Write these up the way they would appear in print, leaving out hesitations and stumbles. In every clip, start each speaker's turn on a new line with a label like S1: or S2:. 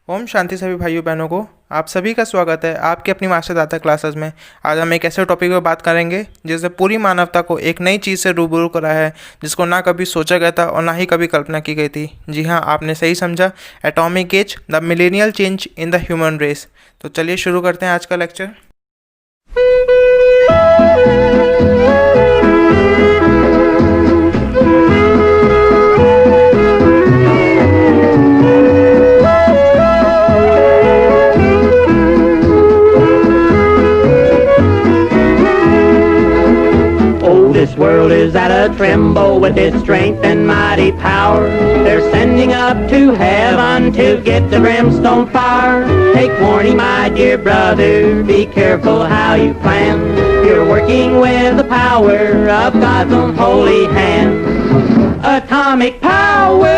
S1: ओम शांति सभी भाइयों बहनों को आप सभी का स्वागत है आपके अपनी मास्टर दाता क्लासेस में। आज हम एक ऐसे टॉपिक पर बात करेंगे जिसने पूरी मानवता को एक नई चीज़ से रूबरू करा है, जिसको ना कभी सोचा गया था और ना ही कभी कल्पना की गई थी। जी हाँ, आपने सही समझा, atomic age, the millennial change in the human race. तो चलिए शुरू करते हैं आज का lecture.
S2: This world is at a tremble with its strength and mighty power. They're sending up to heaven to get the brimstone fire. Take warning, my dear brother, be careful how you plan. You're working with the power of God's own holy hand. Atomic power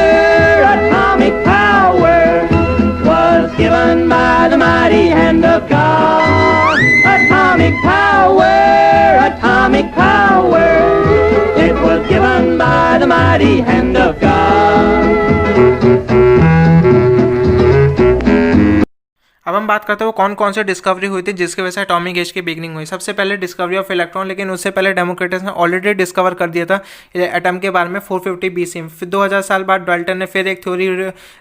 S2: was given by the mighty hand of God. Atomic power, it was given by the mighty hand of God.
S1: अब हम बात करते हैं वो कौन कौन से discovery हुई थी जिसकी वजह से एटॉमिक एज की बिगनिंग हुई। सबसे पहले डिस्कवरी ऑफ इलेक्ट्रॉन, लेकिन उससे पहले डेमोक्रिटस ने ऑलरेडी डिस्कवर कर दिया था एटम के बारे में 450 BC में। फिर 2000 साल बाद डाल्टन ने फिर एक थ्योरी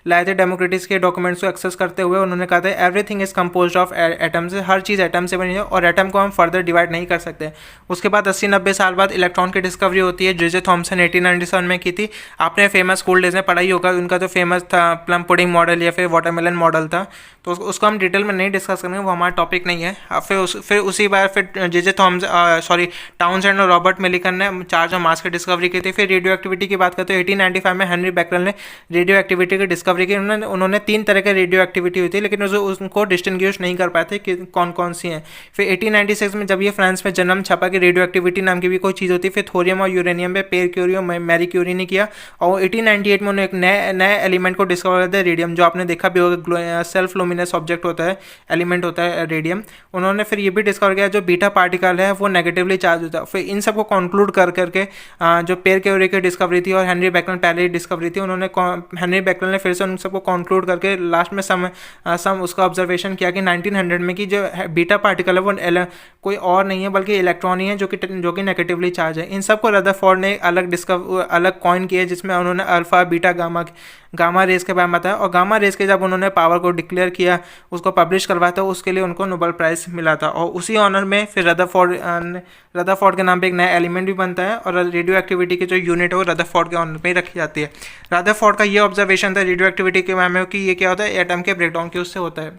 S1: लाए थे डेमोक्रिटस के डॉक्यूमेंट्स को एक्सेस करते हुए। उन्होंने कहा था everything is composed of atom से, हर चीज़ एटम से बनी है और एटम को हम फर्दर डिवाइड नहीं कर सकते। उसके बाद 80-90 साल बाद इलेक्ट्रॉन की डिस्कवरी होती है, जे थॉमसन 1897 में की थी। आपने फेमस स्कूल डेज में पढ़ाई होगा, उनका जो फेमस था प्लम पुडिंग मॉडल या फिर वाटरमेलन मॉडल था, तो उसको हम डिटेल में नहीं डिस्कस करेंगे, वो हमारा टॉपिक नहीं है। फिर उसी बार फिर जे टाउनसेंड और रॉबर्ट मिलिकन ने चार्ज और मास की डिस्कवरी की थी। फिर रेडियो एक्टिविटी की बात करते हैं 1895 में हेनरी बैकरल ने रेडियो एक्टिविटी की डिस्कवरी की। उन्होंने 3 तरह के रेडियो एक्टिविटी हुई थी, लेकिन उनको डिस्टिंग्विश नहीं कर पाए थे कि कौन कौन सी हैं। फिर 1896 में जब ये फ्रांस में जन्म छपा कि रेडियो एक्टिविटी नाम की भी कोई चीज़ होती है। फिर थोरियम और यूरेनियम में पेयर क्यूरी और मैरी क्यूरी ने किया। और 1898 में उन्होंने एक नए एलिमेंट को डिस्कवर करते हैं, रेडियम, जो आपने देखा भी होगा सेल्फ लुमिनस ऑब्जेक्ट होता है, एलिमेंट होता है रेडियम। उन्होंने फिर ये भी डिस्कवर किया जो बीटा पार्टिकल है वो नेगेटिवली चार्ज होता है। फिर इन सबको कंक्लूड कर करके जो पेयर क्यूरी की डिस्कवरी थी और हेनरी बैकरल पहले ही डिस्कवरी थी, उन्होंने हेनरी बैकरल ने फिर से उन सबको कंक्लूड करके लास्ट में सम उसका ऑब्जर्वेशन किया कि 1900 में कि जो बीटा पार्टिकल है वो कोई और नहीं है बल्कि इलेक्ट्रॉन ही है जो कि नेगेटिवली चार्ज है। इन सबको रदरफोर्ड ने अलग कॉइन किया, जिसमें उन्होंने अल्फा बीटा गामा रेस के बारे में बताया। और गामा रेस के जब उन्होंने पावर को डिक्लेयर किया, उसको पब्लिश करवाया था, उसके लिए उनको नोबेल प्राइज़ मिला था। और उसी ऑनर में फिर रदरफोर्ड के नाम पे एक नया एलिमेंट भी बनता है और रेडियो एक्टिविटी की जो यूनिट है वो रदरफोर्ड के ऑनर पे ही रखी जाती है। रदरफोर्ड का ये ऑब्जर्वेशन था रेडियो एक्टिविटी के बारे में कि ये क्या होता है, एटम के ब्रेकडाउन की उससे होता है।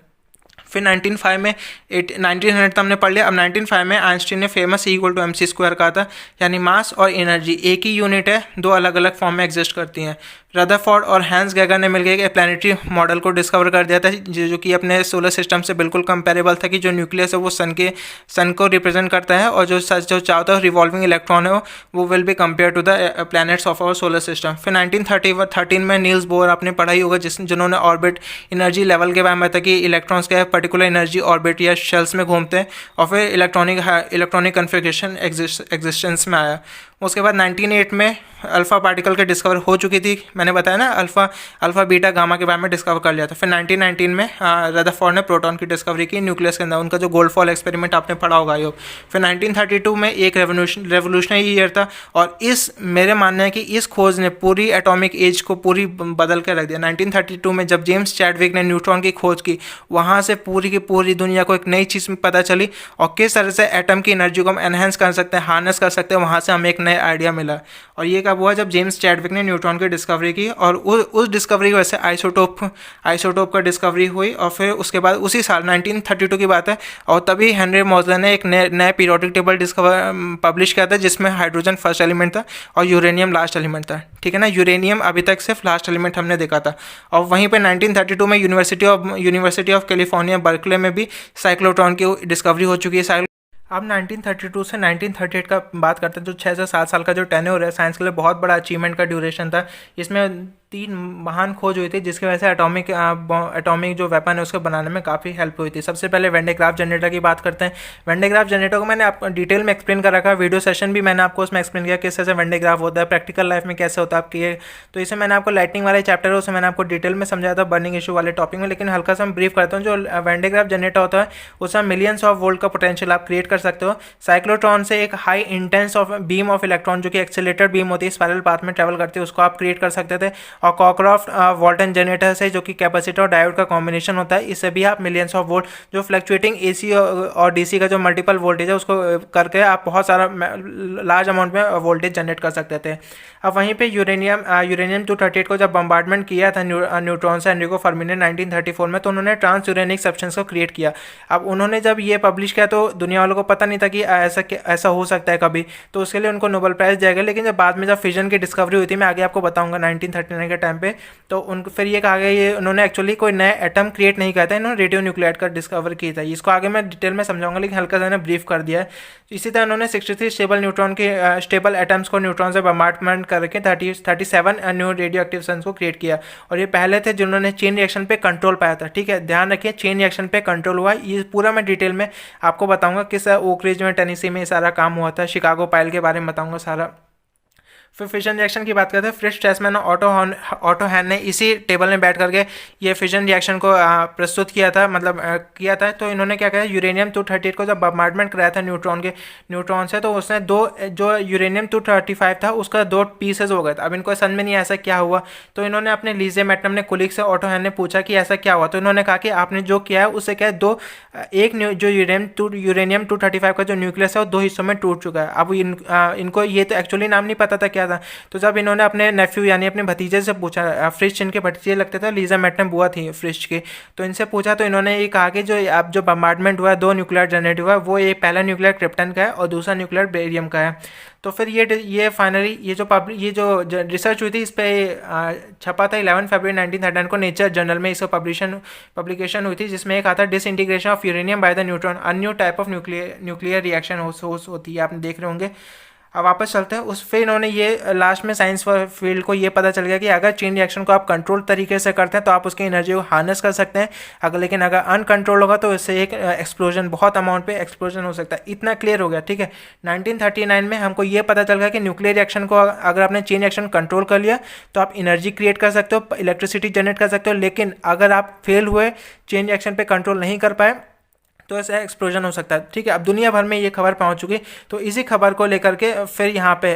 S1: फिर 1900 तो हमने पढ़ लिया। अब 1905 में आइंस्टीन ने फेमस E=mc² कहा था, यानी मास और एनर्जी एक ही यूनिट है, दो अलग अलग फॉर्म में एग्जिस्ट करती हैं। रदरफोर्ड और हैंस गैगर ने मिलकर एक प्लानिटरी मॉडल को डिस्कवर कर दिया था जो कि अपने सोलर सिस्टम से बिल्कुल कंपेरेबल था, कि जो न्यूक्लियस है वो सन को रिप्रेजेंट करता है और जो चाहता है रिवॉल्विंग इलेक्ट्रॉन है वो will be compare to the planets of our solar system. फिर 1913 में नील्स बोर, आपने पढ़ाई होगा, जिन्होंने ऑर्बिट एनर्जी लेवल के बारे में बताया कि इलेक्ट्रॉन्स के पर्टिकुलर एनर्जी ऑर्बिट या शेल्स में घूमते हैं। और फिर इलेक्ट्रॉनिक कन्फिगरेशन एग्जिस्टेंस में आया। उसके बाद 1908 में अल्फा पार्टिकल के डिस्कवर हो चुकी थी, मैंने बताया ना, अल्फा बीटा गामा के बारे में डिस्कवर कर लिया था। फिर 1919 में रदरफोर्ड ने प्रोटॉन की डिस्कवरी की न्यूक्लियस के अंदर, उनका जो गोल्डफॉल एक्सपेरिमेंट आपने पढ़ा होगा योग। फिर 1932 में एक रेवोल्यूशनरी ईयर था और मेरे मानना है कि इस खोज ने पूरी एटॉमिक एज को पूरी बदल कर रख दिया। 1932 में जब जेम्स चैडविक ने न्यूट्रॉन की खोज की, वहाँ से पूरी की पूरी दुनिया को एक नई चीज़ पता चली और किस तरह से एटम की एनर्जी को हम एनहेंस कर सकते हैं, हार्नेस कर सकते हैं। वहाँ से हमें एक नया आइडिया मिला और ये कब हुआ, जब जेम्स चैडविक ने न्यूट्रॉन की डिस्कवरी की। और उस डिस्कवरी की वजह से आइसोटोप का डिस्कवरी हुई। और फिर उसके बाद उसी साल 1932 की बात है, और तभी हेनरी मोज़ले ने एक नया पीरियोडिक टेबल पब्लिश किया था, जिसमें हाइड्रोजन फर्स्ट एलिमेंट था और यूरेनियम लास्ट एलिमेंट था। ठीक है ना, यूरेनियम अभी तक सिर्फ लास्ट एलिमेंट हमने देखा था। और वहीं पर 1932 में यूनिवर्सिटी ऑफ कैलिफोर्निया बर्कले में भी साइक्लोट्रॉन की डिस्कवरी हो चुकी है। अब 1932 से 1938 का बात करते हैं, जो 6 से 7 साल का जो टेन्योर है, साइंस के लिए बहुत बड़ा अचीवमेंट का ड्यूरेशन था। इसमें तीन महान खोज हुई थी जिसकी वजह से एटॉमिक जो वेपन है उसको बनाने में काफ़ी हेल्प हुई थी। सबसे पहले वैन डे ग्राफ जनरेटर की बात करते हैं। वैन डे ग्राफ जनरेटर को मैंने आपको डिटेल में एक्सप्लेन कर रखा है, वीडियो सेशन भी मैंने आपको उसमें एक्सप्लेन किया किस तरह से वैन डे ग्राफ होता है, प्रैक्टिकल लाइफ में कैसे होता है आपकी। तो इसे मैंने आपको लाइटनिंग वाले चैप्टर है उसमें मैंने आपको डिटेल में समझाया था बर्निंग इशू वाले टॉपिक में, लेकिन हल्का सा मैं ब्रीफ करता हूँ। जो वैन डे ग्राफ जनरेटर होता है उसमें मिलियंस ऑफ वोल्ट का पोटेंशियल आप क्रिएट कर सकते हो। साइक्लोट्रॉन से एक high intense of beam of electron जो कि एक्सेलेटेड बीम होती है, स्पाइरल पाथ में ट्रेवल करती है, उसको आप क्रिएट कर सकते थे। और कॉकरॉफ्ट वोल्टन जनरेटर से जो कि कैपेसिटर और डायोड का कॉम्बिनेशन होता है, इससे भी आप मिलियंस ऑफ वोल्ट जो फ्लक्चुएटिंग एसी और डीसी का जो मल्टीपल वोल्टेज है उसको करके आप बहुत सारा लार्ज अमाउंट में वोल्टेज जनरेट कर सकते थे। अब वहीं पे यूरेनियम 238 को जब बम्बार्डमेंट किया था न्यूट्रॉन से एनरिको फर्मी ने 1934 में, तो उन्होंने ट्रांस यूरेनिक सब्सटेंस को क्रिएट किया। अब उन्होंने जब ये पब्लिश किया तो दुनिया वालों को पता नहीं था कि ऐसा हो सकता है कभी, तो उसके लिए उनको नोबेल प्राइज दिया गया। लेकिन जब बाद में जब फिजन की डिस्कवरी हुई थी, मैं आगे आपको बताऊंगा 1939 के टाइम पे, तो उनको फिर ये कहा गया ये उन्होंने एक्चुअली कोई नया एटम क्रिएट नहीं किया था, इन्होंने रेडियो न्यूक्लाइड का डिस्कवर किया था। इसको आगे मैं डिटेल में समझाऊंगा, लेकिन हल्का सा ब्रीफ कर दिया है। इसी तरह उन्होंने 63 स्टेबल एटम्स को न्यूट्रॉन से बम्बार्डमेंट करके 37 न्यू रेडियो एक्टिव सन्स को क्रिएट किया, और ये पहले थे जिन्होंने चेन रिएक्शन पे कंट्रोल पाया था। ठीक है, ध्यान रखिए चेन रिएक्शन पे कंट्रोल हुआ, ये पूरा मैं डिटेल में आपको बताऊंगा किस ओक रिज में टेनेसी में सारा काम हुआ था, शिकागो पाइल के बारे में बताऊंगा सारा। फिर फिजन रिएक्शन की बात करते हैं। फ्रिट्ज स्ट्रेसमैन और ऑटो हैन ने इसी टेबल में बैठ करके ये फिजन रिएक्शन को प्रस्तुत किया था, किया था। तो इन्होंने क्या किया, यूरेनियम 238 को जब बम्बार्डमेंट कराया था न्यूट्रॉन से, तो उसने जो यूरेनियम 235 था उसका 2 पीसेज हो गए थे। अब इनको समझ में नहीं ऐसा क्या हुआ, तो इन्होंने अपने लीजे मैटनम ने कुलिक से ऑटो हैन ने पूछा कि ऐसा क्या हुआ, तो इन्होंने कहा कि आपने जो किया है उससे क्या है, जो यूरेनियम 235 का जो न्यूक्लियस है वो 2 हिस्सों में टूट चुका है। अब इनको ये तो एक्चुअली नाम नहीं पता था क्या था। तो जब इन्होंने अपने नेफ्यू यानी अपने भतीजे से पूछा, फ्रिज इनके भतीजे लगते थे, लीजा मैटनम बुआ थी फ्रिज की, तो इनसे पूछा तो इन्होंने ये कहा कि जो बम्बार्डमेंट हुआ 2 न्यूक्लियर जनरेट हुआ, वो एक पहला न्यूक्लियर क्रिप्टन का है और दूसरा न्यूक्लियर बेरियम का है। तो फिर ये फाइनली ये जो रिसर्च हुई थी इस पर छपा था 11 फरवरी 1939 को नेचर जर्नल में, इसका पब्लिकेशन हुई थी, जिसमें एक आता disintegration of uranium by the neutron, a new type of nuclear reaction होती है, आपने देख रहे होंगे। अब वापस चलते हैं उस फिर इन्होंने ये लास्ट में साइंस फील्ड को ये पता चल गया कि अगर चेन रिएक्शन को आप कंट्रोल तरीके से करते हैं तो आप उसकी एनर्जी को हार्नेस कर सकते हैं, लेकिन अगर अनकंट्रोल होगा तो इससे एक एक्सप्लोजन, बहुत अमाउंट पे एक्सप्लोजन हो सकता है। इतना क्लियर हो गया, ठीक है। 1939 में हमको ये पता चल गया कि न्यूक्लियर रिएक्शन को अगर आपने चेन रिएक्शन कंट्रोल कर लिया तो आप एनर्जी क्रिएट कर सकते हो, इलेक्ट्रिसिटी जनरेट कर सकते हो, लेकिन अगर आप फेल हुए, चेन रिएक्शन पे कंट्रोल नहीं कर पाए, तो ऐसा एक्सप्लोजन हो सकता है। ठीक है, अब दुनिया भर में ये खबर पहुंच चुकी, तो इसी खबर को लेकर के फिर यहाँ पे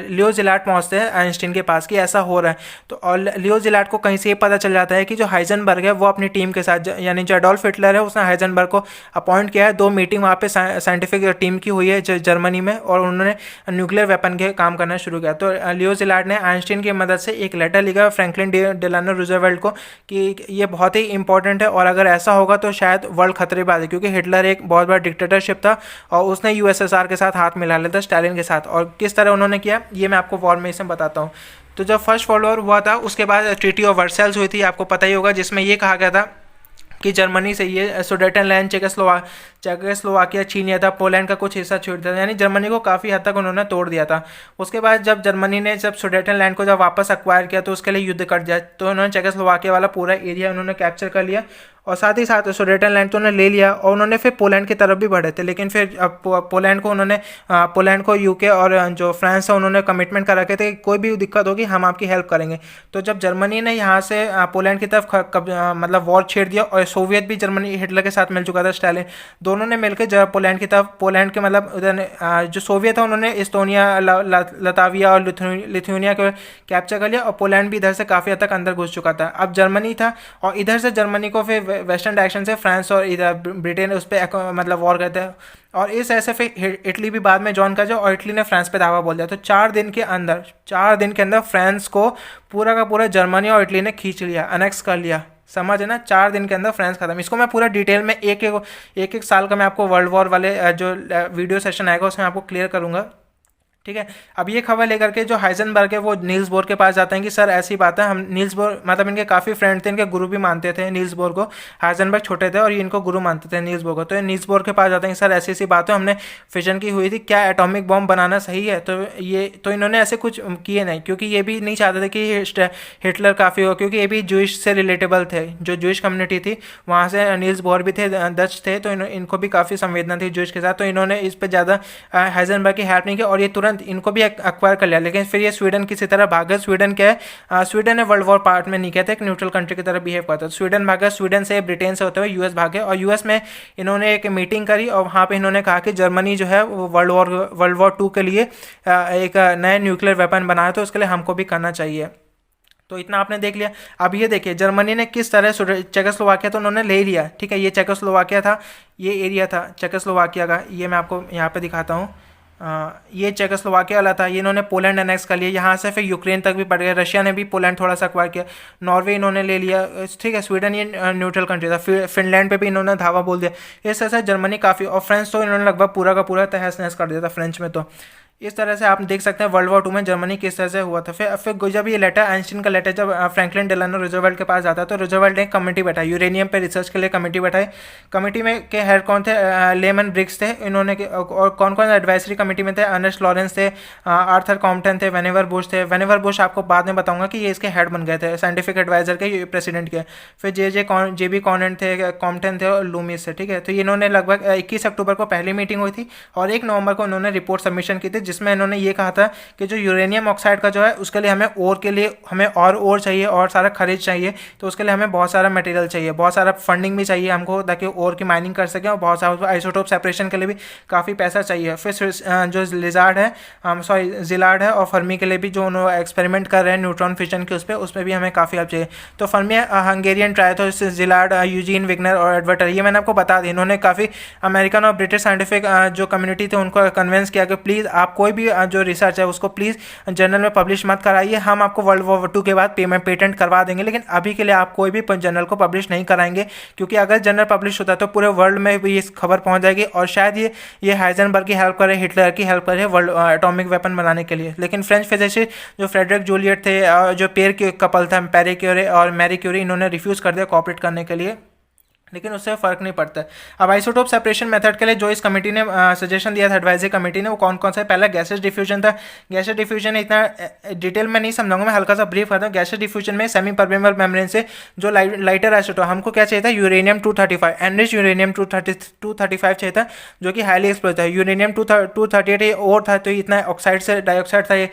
S1: लियो जिलार्ड पहुंचते हैं आइंस्टीन के पास कि ऐसा हो रहा है। तो और लियो जिलार्ड को कहीं से ये पता चल जाता है कि जो हाइजेनबर्ग है वो अपनी टीम के साथ, यानी जो एडोल्फ हिटलर है उसने हाइजेनबर्ग को अपॉइंट किया है। 2 मीटिंग वहाँ पे साइंटिफिक टीम की हुई है जर्मनी में, और उन्होंने न्यूक्लियर वेपन के काम करना शुरू किया। तो लियो जिलार्ड ने आइंस्टीन की मदद से एक लेटर लिखा फ्रैंकलिन डेलानो रूजवेल्ट को कि ये बहुत ही इंपॉर्टेंट है, और अगर ऐसा होगा तो शायद वर्ल्ड खतरे में आ जाए, क्योंकि हिटलर एक बहुत बड़ा डिक्टेटरशिप था और उसने यूएसएसआर के साथ हाथ मिला लिया था, स्टालिन के साथ। और किस तरह उन्होंने किया ये मैं आपको वॉर में इसमें बताता हूँ। तो जब फर्स्ट वर्ल्ड वॉर हुआ था उसके बाद ट्रीटी ऑफ वर्सैल्स हुई थी, आपको पता ही होगा, जिसमें ये कहा गया था कि जर्मनी से ये सुडेटनलैंड, चेकोस्लोवाकिया छीन लिया था, पोलैंड का कुछ हिस्सा छोड़ दिया था, यानी जर्मनी को काफ़ी हद तक उन्होंने तोड़ दिया था। उसके बाद जब जर्मनी ने सुडेटनलैंड को जब वापस एक्वायर किया तो उसके लिए युद्ध कर दिया, तो उन्होंने चेकोस्लोवाकिया वाला पूरा एरिया उन्होंने कैप्चर कर लिया, और साथ ही साथ सुडेटनलैंड तो उन्होंने ले लिया, और उन्होंने फिर पोलैंड की तरफ भी बढ़े थे। लेकिन फिर पोलैंड को यूके और जो फ्रांस है उन्होंने कमिटमेंट कर रखे थे कि कोई भी दिक्कत होगी हम आपकी हेल्प करेंगे। तो जब जर्मनी ने यहाँ से पोलैंड की तरफ मतलब वॉर छेड़ दिया, और सोवियत भी जर्मनी हिटलर के साथ मिल चुका था, स्टालिन, दोनों ने मिलकर जब पोलैंड की तरफ, पोलैंड के मतलब उधर जो सोवियत है उन्होंने इस्टोनिया, लताविया और लिथुआनिया को कैप्चर कर लिया, और पोलैंड भी इधर से काफ़ी हद तक अंदर घुस चुका था। अब जर्मनी था, और इधर से जर्मनी को फिर वेस्टर्न डायरेक्शन से फ्रांस और इधर ब्रिटेन उस पर मतलब वॉर करते हैं, और इस ऐसे फिर इटली भी बाद में जॉइन कर जाए, और इटली ने फ्रांस पे दावा बोल दिया। तो 4 दिन के अंदर फ्रांस को पूरा का पूरा जर्मनी और इटली ने खींच लिया, अनेक्स कर लिया, समझ है ना। 4 दिन के अंदर फ्रांस खत्म। इसको मैं पूरा डिटेल में एक एक साल का मैं आपको वर्ल्ड वॉर वाले जो वीडियो सेशन आएगा उसमें आपको क्लियर करूंगा। ठीक है। अब ये खबर लेकर के जो हाइजेनबर्ग है वो नील्स बोर के पास जाते हैं कि सर ऐसी बात है, हम नील्स बोर मतलब इनके काफ़ी फ्रेंड थे, इनके गुरु भी मानते थे नील्स बोर को। हाइजेनबर्ग छोटे थे और ये इनको गुरु मानते थे नील्स बोर को। तो नील्स बोर के पास जाते हैं कि सर ऐसी ऐसी बात है, हमने फिजन की हुई थी, क्या एटॉमिक बॉम्ब बनाना सही है? तो इन्होंने ऐसे कुछ किए नहीं, क्योंकि ये भी नहीं चाहते थे कि हिटलर काफ़ी हो, क्योंकि ये भी जूइश से रिलेटेबल थे, जो जूइश कम्युनिटी थी वहाँ से नील्स बोर भी थे, डच थे, तो इनको भी काफ़ी संवेदना थी जूइश के साथ। तो इन्होंने इस पर ज़्यादा हाइजेनबर्ग की हेल्प नहीं की और ये तुरंत इनको भी अक्वायर कर लिया। लेकिन फिर ये स्वीडन किसी तरह भागा। स्वीडन क्या है, स्वीडन है वर्ल्ड वॉर पार्ट में नहीं कहते, एक न्यूट्रल कंट्री की तरह बिहेव करता है। स्वीडन भागा, स्वीडन से ब्रिटेन से होते हुए यूएस भागे और यूएस में इन्होंने एक मीटिंग करी और वहाँ पे इन्होंने कहा कि जर्मनी जो है वो वर्ल्ड वॉर 2 के लिए एक नए न्यूक्लियर वेपन बनाया, तो उसके लिए हमको भी करना चाहिए। तो इतना आपने देख लिया। अब ये देखिए जर्मनी ने किस तरह चेकोस्लोवाकिया तो उन्होंने ले लिया, ठीक है। ये चेकोस्लोवाकिया था, ये एरिया था चेकोस्लोवाकिया का, ये मैं आपको यहाँ पे दिखाता हूँ। ये चेकोस्लोवाकिया वाला था, ये इन्होंने पोलैंड अनेक्स कर लिया, यहाँ से फिर यूक्रेन तक भी पड़ गया। रशिया ने भी पोलैंड थोड़ा सा एक्वायर किया, नॉर्वे इन्होंने ले लिया, ठीक है। स्वीडन ये न्यूट्रल कंट्री था, फिनलैंड पे भी इन्होंने धावा बोल दिया। इस तरह से जर्मनी काफ़ी, और फ्रेंच तो इन्होंने लगभग पूरा का पूरा तहस नहस कर दिया था फ्रेंच में। तो इस तरह से आप देख सकते हैं वर्ल्ड वॉर 2 में जर्मनी किस तरह से हुआ था। फिर जब ये लेटर आइंस्टीन का लेटर जब फ्रैंकलिन डेलानो रूजवेल्ट के पास जाता है, तो रूजवेल्ट ने एक कमेटी बैठाई, यूरेनियम पे रिसर्च के लिए कमेटी बैठाई। कमेटी में के हेड कौन थे? लेमन ब्रिग्स थे इन्होंने और कौन कौन एडवाइजरी कमेटी में थे? अर्नेस्ट लॉरेंस थे, आर्थर कॉम्पटन थे, वेनेवर बुश थे। वेनेवर बुश आपको बाद में बताऊंगा कि ये इसके हेड बन गए थे, साइंटिफिक एडवाइजर के, प्रेसिडेंट के। फिर जे बी कॉनेंट थे, कॉम्पटन थे और लूमिस थे, ठीक है। तो इन्होंने लगभग 21 अक्टूबर को पहली मीटिंग हुई थी और 1 नवंबर को इन्होंने रिपोर्ट सबमिशन की थी, जिसमें इन्होंने ये कहा था कि जो यूरेनियम ऑक्साइड का जो है उसके लिए हमें ओर के लिए हमें और चाहिए और सारा खरीद चाहिए, तो उसके लिए हमें बहुत सारा मटेरियल चाहिए, बहुत सारा फंडिंग भी चाहिए हमको, ताकि ओर की माइनिंग कर सकें, और बहुत सारा आइसोटोप सेपरेशन के लिए भी काफ़ी पैसा चाहिए। फिर जो जिलार्ड है और फर्मी के लिए भी जो उन्होंने एक्सपेरिमेंट कर रहे हैं न्यूट्रॉन फिजन के, उस पर भी हमें काफ़ी हेल्प चाहिए। तो फर्मी हंगेरियन ट्राई, तो जिलार्ड, यूजीन विग्नर और एडवर्ड टेरी, ये मैंने आपको बता दी। इन्होंने काफ़ी अमेरिकन और ब्रिटिश साइंटिफिक जो कम्युनिटी थी उनको कन्विंस किया कि प्लीज़ आप कोई भी जो रिसर्च है उसको प्लीज़ जर्नल में पब्लिश मत कराइए, हम आपको वर्ल्ड वॉर 2 के बाद पेटेंट करवा देंगे, लेकिन अभी के लिए आप कोई भी जर्नल को पब्लिश नहीं कराएंगे, क्योंकि अगर जर्नल पब्लिश होता है तो पूरे वर्ल्ड में भी इस खबर पहुंच जाएगी और शायद ये हाइजेनबर्ग की हेल्प करे, हिटलर की हेल्प करे वर्ल्ड एटॉमिक वेपन बनाने के लिए। लेकिन फ्रेंच फिजिसिस्ट जो फ्रेडरिक जूलियट थे, जो पेयर के कपल था पैरे क्यूरी और मैरी क्यूरी, इन्होंने रिफ्यूज़ कर दिया कॉपरेट करने के लिए, लेकिन उससे फ़र्क नहीं पड़ता। अब आइसोटोप सेपरेशन मेथड के लिए जो इस कमेटी ने सजेशन दिया था, एडवाइजरी कमेटी ने, वो कौन कौन सा? पहला गैसेस डिफ्यूजन था। गैसेस डिफ्यूजन इतना डिटेल में नहीं समझाऊंगा, मैं हल्का सा ब्रीफ करता हूँ। गैसेस डिफ्यूजन में सेमी परमेबल मेम्ब्रेन से जो लाइटर आइसोटोप, हमको क्या चाहिए था? यूरेनियम 235, एनरिच यूरेनियम 235 चाहिए था, जो कि हाईली एक्सप्लोज था। यूरेनियम 238 और था, तो इतना ऑक्साइड से डाइऑक्साइड था ये,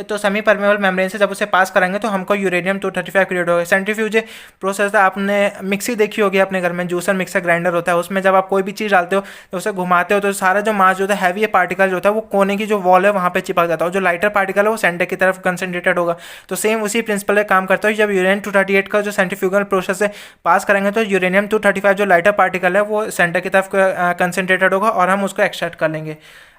S1: तो सेमी परमेबल मेम्ब्रेन से जब उसे पास कराएंगे तो हमको यूरेनियम 235 क्रिएट होगा। सेंट्रीफ्यूज प्रोसेस था, आपने मिक्सी देखी होगी अपने घर में, जूसर मिक्सर ग्राइंडर होता है, उसमें जब आप कोई भी चीज़ डालते हो तो उसे घुमाते हो तो सारा जो मास जो होता है, हैवी पार्टिकल जो होता है, वो कोने की जो वॉल है वहाँ पे चिपक जाता है, और जो लाइटर पार्टिकल है वो सेंटर की तरफ कंसंट्रेटेड होगा। तो सेम उसी प्रिंसिपल पे काम करता है। जब यूरेनियम 238 का जो सेंट्रीफ्यूगल प्रोसेस से पास करेंगे तो यूरेनियम 235 जो लाइटर पार्टिकल है वो सेंटर की तरफ कंसंट्रेटेड होगा और हम उसको एक्सट्रैक्ट कर लेंगे।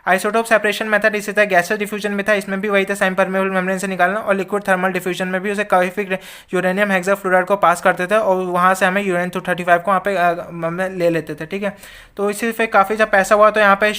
S1: आइसोटोप सेपरेशन मेथड इसी तरह गैसेस डिफ्यूजन में था, इसमें भी वही था, सेमी परमेबल मेम्ब्रेन से निकालना, और लिक्विड थर्मल डिफ्यूजन में भी उसे कैफिक यूरेनियम हेक्साफ्लोराइड को पास करते थे और वहाँ से हमें यूरेनियम 235 को वहाँ पे ले लेते थे, ठीक है। तो इसी पे काफ़ी जब पैसा हुआ तो यहाँ पे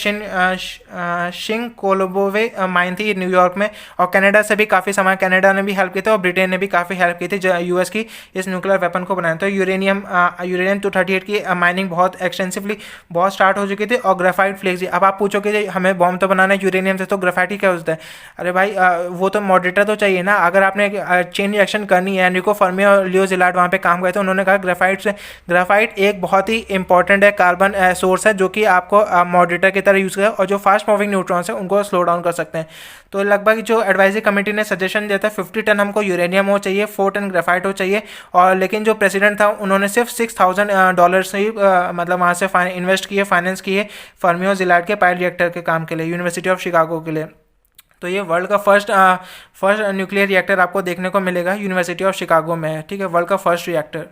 S1: शिंग कोलोबोवे माइन थी न्यूयॉर्क में, और कनाडा से भी काफ़ी सामान, कनाडा ने भी हेल्प की थी और ब्रिटेन ने भी काफ़ी हेल्प की थी यूएस की इस न्यूक्लियर वेपन को बनाने। तो यूरेनियम 238 की माइनिंग बहुत एक्सटेंसिवली बहुत स्टार्ट हो चुकी थी, और ग्रेफाइट फ्लेक्स। अब आप पूछोगे हमें बॉम्ब तो बनाना है यूरेनियम से, तो ग्रेफाइट ही क्या होता है? अरे भाई वो तो मॉडरेटर तो चाहिए ना। अगर आपने चेन रिएक्शन करनी है, एनरिको फर्मी और लियो जिलार्ड वहाँ पे काम गए थे, उन्होंने कहा ग्रेफाइट एक बहुत ही इंपॉर्टेंट है कार्बन सोर्स है, जो कि आपको मॉडरेटर की तरह यूज़ करे, और जो फास्ट मूविंग न्यूट्रॉन्स है उनको स्लो डाउन कर सकते हैं। तो लगभग जो एडवाइजरी कमेटी ने सजेशन दिया था 50 टन हमको यूरेनियम हो चाहिए, 4 टन ग्रेफाइट हो चाहिए, और लेकिन जो प्रेसिडेंट था उन्होंने सिर्फ $6,000 से ही मतलब वहाँ से इन्वेस्ट किए, फाइनेंस किए फर्मी और जिलार्ड के पायलट रिएक्टर के काम के लिए, यूनिवर्सिटी ऑफ शिकागो के लिए। तो ये वर्ल्ड का फर्स्ट न्यूक्लियर रिएक्टर आपको देखने को मिलेगा यूनिवर्सिटी ऑफ शिकागो में है, ठीक है, वर्ल्ड का फर्स्ट रिएक्टर।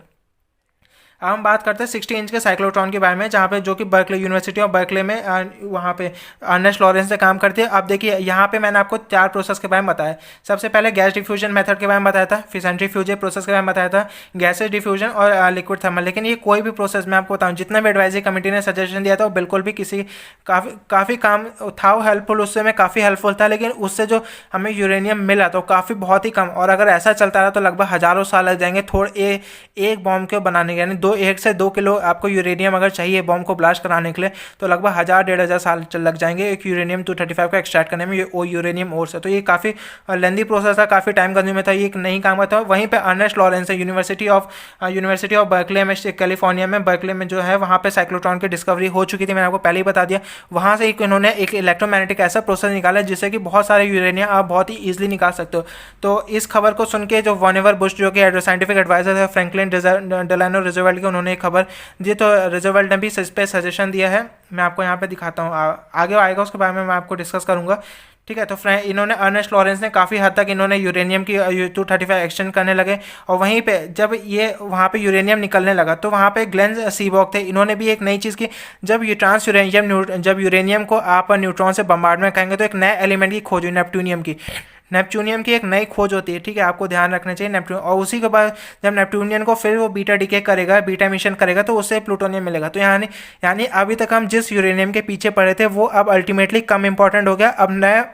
S1: अब हम बात करते हैं 60 इंच के साइक्लोट्रॉन के बारे में, जहाँ पे जो कि बर्कले यूनिवर्सिटी ऑफ बर्कले में वहाँ पे अर्नेस्ट लॉरेंस ने काम करती है। अब देखिए यहाँ पे मैंने आपको 4 प्रोसेस के बारे में बताया। सबसे पहले गैस डिफ्यूजन मेथड के बारे में बताया था, फिर सेंट्रीफ्यूज प्रोसेस के बारे में बताया था, गैसेज डिफ्यूजन और लिक्विड थर्मल। लेकिन ये कोई भी प्रोसेस मैं आपको बताऊँ, जितना भी एडवाइजरी कमेटी ने सजेशन दिया था वो बिल्कुल भी किसी काफ़ी काम था, वो हेल्पफुल, उससे में काफ़ी हेल्पफुल था, लेकिन उससे जो हमें यूरेनियम मिला तो काफ़ी बहुत ही कम। और अगर ऐसा चलता रहा तो लगभग हज़ारों साल लग जाएंगे थोड़े एक बॉम्ब के बनाने के, यानी 1 से 2 किलो आपको यूरेनियम अगर चाहिए बॉम्ब को ब्लास्ट कराने के लिए तो लगभग 1000-1500 साल लग जाएंगे एक यूरेनियम 235 को एक्सट्रैक्ट करने में, ये यूरेनियम ओर से। तो ये काफ़ी लेंदी प्रोसेस था, काफ़ी टाइम कंज्यूमिंग था, ये एक नहीं काम था। वहीं पे अर्नेस्ट लॉरेंस है यूनिवर्सिटी ऑफ बर्कले में, कैलिफोर्निया में, बर्कले में जो है वहाँ पे साइक्लोट्रॉन की डिस्कवरी हो चुकी थी, मैंने आपको पहले ही बता दिया। वहाँ से इन्होंने एक इलेक्ट्रोमैग्नेटिक ऐसा प्रोसेस निकाला जिससे कि बहुत सारे यूरेनियम आप बहुत ही ईजिली निकाल सकते हो। तो इस खबर को सुन के जो वॉनेवर बुश जो कि साइंटिफिक एडवाइजर है फ्रैंकलिन डेलानो रूजवेल्ट के, उन्होंने एक खबर दी, तो रूजवेल्ट ने भी इस पे सजेशन दिया है। मैं आपको यहाँ पे दिखाता हूँ, आगे आएगा उसके बारे में मैं आपको डिस्कस करूँगा, ठीक है। तो इन्होंने अर्नेस्ट लॉरेंस ने काफ़ी हद तक इन्होंने यूरेनियम की 235 एक्सटेंड करने लगे। और वहीं पे जब ये वहाँ पे यूरेनियम निकलने लगा तो वहाँ पे ग्लेन सीबॉक थे, इन्होंने भी एक नई चीज़ की। जब यूरेनियम को आप न्यूट्रॉन से बम्बार्डमेंट करेंगे तो एक नए एलिमेंट की खोज हुई, नेपट्यूनियम की एक नई खोज होती है, ठीक है, आपको ध्यान रखना चाहिए नेपट्यून। और उसी के बाद जब नेपट्यूनियम को फिर वो बीटा डिके करेगा, बीटा एमिशन करेगा तो उससे प्लूटोनियम मिलेगा। तो यानी अभी तक हम जिस यूरेनियम के पीछे पड़े थे वो अब अल्टीमेटली कम इंपॉर्टेंट हो गया। अब नया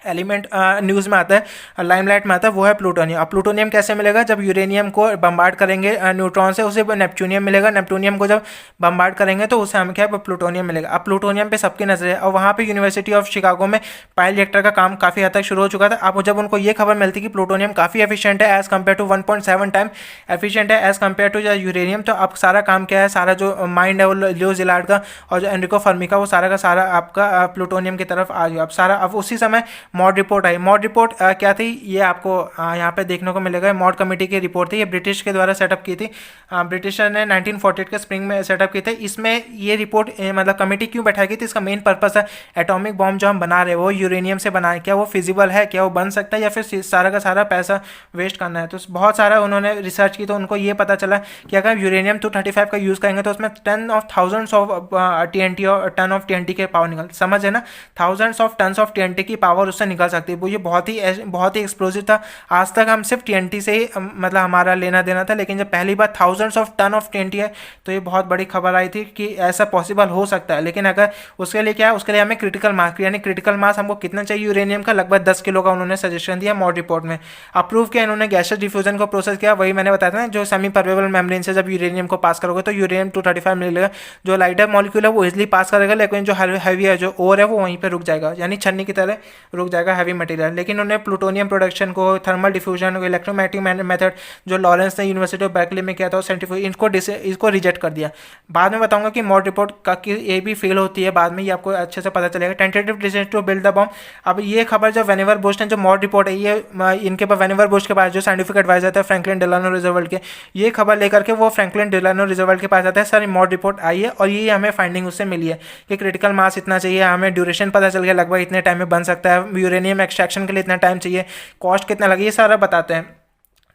S1: एलिमेंट न्यूज़ में आता है, लाइमलाइट में आता है, वो है प्लूटोनियम। अब प्लूटोनियम कैसे मिलेगा? जब यूरेनियम को बम्बार्ड करेंगे न्यूट्रॉन से, उसे नेपच्यूनियम मिलेगा। नेपट्यूनियम को जब बम्बार्ड करेंगे तो उसे हमें क्या है, प्लूटोनियम मिलेगा। अब प्लूटोनियम पे सबकी नजर है और वहाँ पे यूनिवर्सिटी ऑफ शिकागो में पायल रिएक्टर का काम काफ़ी हद तक शुरू हो चुका था। अब जब उनको ये खबर मिलती कि प्लूटोनियम काफ़ी एफिशिएंट है as compare to 1.7 time efficient है एज़ कम्पेयर टू यूरेनियम, तो अब सारा काम क्या है, सारा जो माइंड है वो लियो जिलार्ड का और जो एनरिको फर्मी का, वो सारा का सारा आपका प्लूटोनियम की तरफ आ गया। अब सारा अब उसी समय मॉड रिपोर्ट आई। मॉड रिपोर्ट क्या थी ये आपको यहाँ पे देखने को मिलेगा। मॉड कमेटी की रिपोर्ट थी, ये ब्रिटिश के द्वारा सेटअप की थी, ब्रिटिशर ने 1948 के स्प्रिंग में सेटअप की थी। इसमें ये रिपोर्ट मतलब कमेटी क्यों बैठाई गई थी, इसका मेन पर्पस है एटॉमिक बॉम्ब जो हम बना रहे हैं वो यूरेनियम से बनाए, क्या वो फिजिबल है, क्या वो बन सकता है, या फिर सारा का सारा पैसा वेस्ट करना है। तो बहुत सारा उन्होंने रिसर्च की, तो उनको ये पता चला कि अगर यूरेनियम 235 का यूज़ करेंगे तो उसमें 10 ऑफ थाउजेंड्स ऑफ TNT और टन ऑफ TNT के पावर निकल, समझ है ना, thousands of tons of TNT की पावर उससे निकल सकती है। वो ये बहुत ही एक्सप्लोसिव था। आज तक हम सिर्फ TNT से ही मतलब हमारा लेना देना था, लेकिन जब पहली बार thousands of ton of TNT है तो ये बहुत बड़ी खबर आई थी कि ऐसा पॉसिबल हो सकता है। लेकिन अगर उसके लिए क्या है, उसके लिए हमें क्रिटिकल मास, यानी क्रिटिकल मास हमको कितना चाहिए यूरेनियम का, लगभग 10 किलो का उन्होंने सजेशन दिया मॉड रिपोर्ट में। अप्रूव किया इन्होंने, गैसेस डिफ्यूजन को प्रोसेस किया, वही मैंने बताया था ना, जो सेमी परवेबल मेम्ब्रेन से जब यूरेनियम को पास करोगे तो यूरेनियम 235 मिलेगा। जो लाइटर मॉलिक्यूल है वो इजिली पास करेगा, लेकिन जो हैवी है, जो ओर है, वो वहीं पर रुक जाएगा, यानी छन्नी की तरह रुक जाएगा हैवी मटेरियल। लेकिन उन्होंने प्लूटोनियम प्रोडक्शन को, थर्मल डिफ्यूजन को, इलेक्ट्रोमैग्नेटिक मेथड जो लॉरेंस ने यूनिवर्सिटी ऑफ बर्कले में किया था, सेंट्रीफ्यूज, इसको रिजेक्ट कर दिया। बाद में बताऊंगा कि मॉड रिपोर्ट का कि ये भी फेल होती है, बाद में ये आपको अच्छे से पता चलेगा। Tentative decision to build the bomb. अब ये खबर जो वेनेवर बुश ने, जो मॉड रिपोर्ट है ये इनके पास, वेनेवर बुश के पास जो साइंटिफिक एडवाइजर थे फ्रैंकलिन डेलानो रूजवेल्ट के, ये खबर लेकर के वो फ्रैंकलिन डेलानो रूजवेल्ट के पास आता है, सर मॉड रिपोर्ट आई है और ये हमें फाइंडिंग उससे मिली है कि क्रिटिकल मास इतना चाहिए, हमें ड्यूरेशन पता चल गया लगभग इतने टाइम में बन सकता है, यूरेनियम एक्सट्रैक्शन के लिए इतना टाइम चाहिए, कॉस्ट कितना लगे, ये सारा बताते हैं।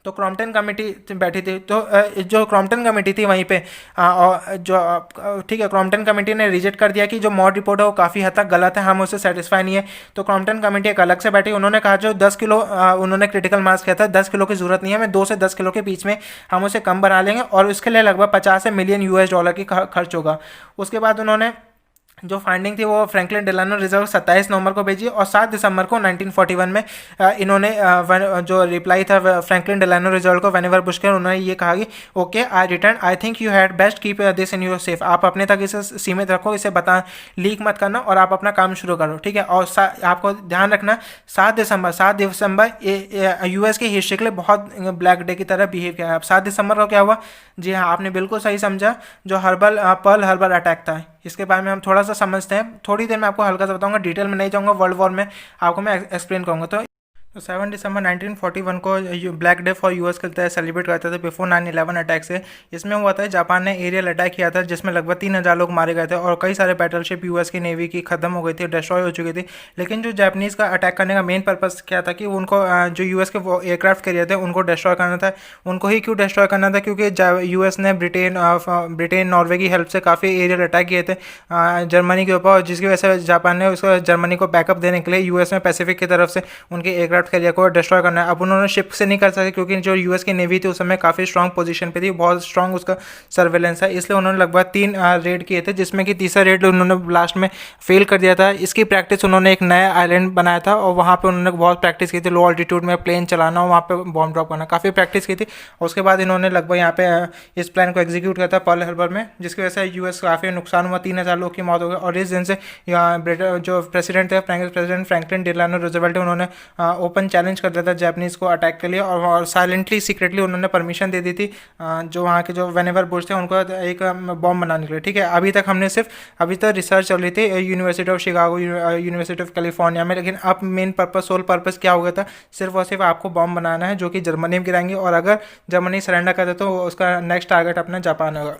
S1: तो क्रॉम्पटन कमेटी बैठी थी, तो जो क्रॉम्पटन कमेटी थी वहीं पे जो ठीक है, क्रॉम्पटन कमेटी ने रिजेक्ट कर दिया कि जो मॉड रिपोर्ट है वो काफ़ी हद तक गलत है, हम उससे सेटिस्फाई नहीं है। तो क्रॉम्पटन कमेटी एक अलग से बैठी, उन्होंने कहा जो 10 किलो उन्होंने क्रिटिकल मास किया था, 10 किलो की जरूरत नहीं है, हमें 2 से 10 किलो के बीच में हम उसे कम बना लेंगे और उसके लिए लगभग 50 मिलियन US डॉलर की खर्च होगा। उसके बाद उन्होंने जो फाइंडिंग थी वो फ्रैंकलिन डेलानो रिजर्व 27 नवंबर को भेजी और 7 दिसंबर को 1941 में इन्होंने जो रिप्लाई था फ्रैंकलिन डेलानो रिजर्व को वेनेवर बुश के, उन्होंने ये कहा कि okay I return, I think you had best keep this in your safe, आप अपने तक इसे सीमित रखो, इसे लीक मत करना और आप अपना काम शुरू करो, ठीक है। और आपको ध्यान रखना 7 दिसंबर US की हिस्ट्री के लिए बहुत ब्लैक डे की तरह बिहेव किया है। अब 7 दिसंबर को क्या हुआ, जी हाँ आपने बिल्कुल सही समझा, जो पर्ल हार्बर अटैक था, इसके बारे में हम थोड़ा सा समझते हैं। थोड़ी देर में आपको हल्का सा बताऊंगा, डिटेल में नहीं जाऊंगा, वर्ल्ड वॉर में आपको मैं एक्सप्लेन करूंगा। तो तो 7 दिसंबर 1941 को ब्लैक डे फॉर यूएस करता है, सेलिब्रेट करते थे बिफोर 9/11 अटैक से। इसमें हुआ था जापान ने एरियल अटैक किया था जिसमें लगभग 3,000 लोग मारे गए थे और कई सारे बैटलशिप यूएस की नेवी की खत्म हो गई थी, डिस्ट्रॉय हो चुकी थी। लेकिन जो जापानीज़ का अटैक करने का मेन पर्पस क्या था कि उनको जो यूएस के एयरक्राफ्ट कैरियर थे उनको डिस्ट्रॉय करना था। उनको ही क्यों डिस्ट्रॉय करना था? क्योंकि यूएस ने ब्रिटेन नॉर्वे की हेल्प से काफ़ी एरियल अटैक किए थे जर्मनी के ऊपर, जिसकी वजह से जापान ने उसको जर्मनी को बैकअप देने के लिए यूएस में पैसिफिक की तरफ से उनके एयरक्राफ्ट कैरियर को डिस्ट्रॉय करना है। अब उन्होंने शिप से नहीं कर सके क्योंकि जो यूएस की नेवी थी उस समय काफ़ी स्ट्रॉन्ग पोजीशन पे थी, बहुत स्ट्रॉन्ग उसका सर्वेलेंस है, इसलिए उन्होंने लगभग 3 रेड किए थे जिसमें कि तीसरा रेड उन्होंने लास्ट में फेल कर दिया था। इसकी प्रैक्टिस उन्होंने एक नया आइलैंड बनाया था और वहाँ पे उन्होंने बहुत प्रैक्टिस की थी, लो ऑल्टीट्यूड में प्लेन चलाना और वहाँ पे बॉम्ब ड्रॉप करना, काफ़ी प्रैक्टिस की थी। और उसके बाद इन्होंने लगभग यहाँ पे इस प्लान को एग्जीक्यूट किया था पर्ल हार्बर में, जिसकी वजह से यूएस काफ़ी नुकसान हुआ, 3,000 लोग की मौत हो गई। और इस दिन से जो प्रेसिडेंट थे प्रेसिडेंट फ्रैंकलिन डिलानो रूजवेल्ट, उन्होंने ओपन चैलेंज कर दिया था जापानीज़ को अटैक के लिए और साइलेंटली सीक्रेटली उन्होंने परमिशन दे दी थी जो वहाँ के जो वेनेवर बुश थे उनको एक बॉम्ब बनाने के लिए। ठीक है, अभी तक रिसर्च चल रही थी university of Chicago, university of California में, लेकिन अब मेन पर्पस सोल पर्पस क्या हो गया था? सिर्फ और सिर्फ आपको बॉम्ब बनाना है जो कि जर्मनी में गिराएंगे और अगर जर्मनी सरेंडर कर दे तो उसका नेक्स्ट टारगेट अपना जापान होगा।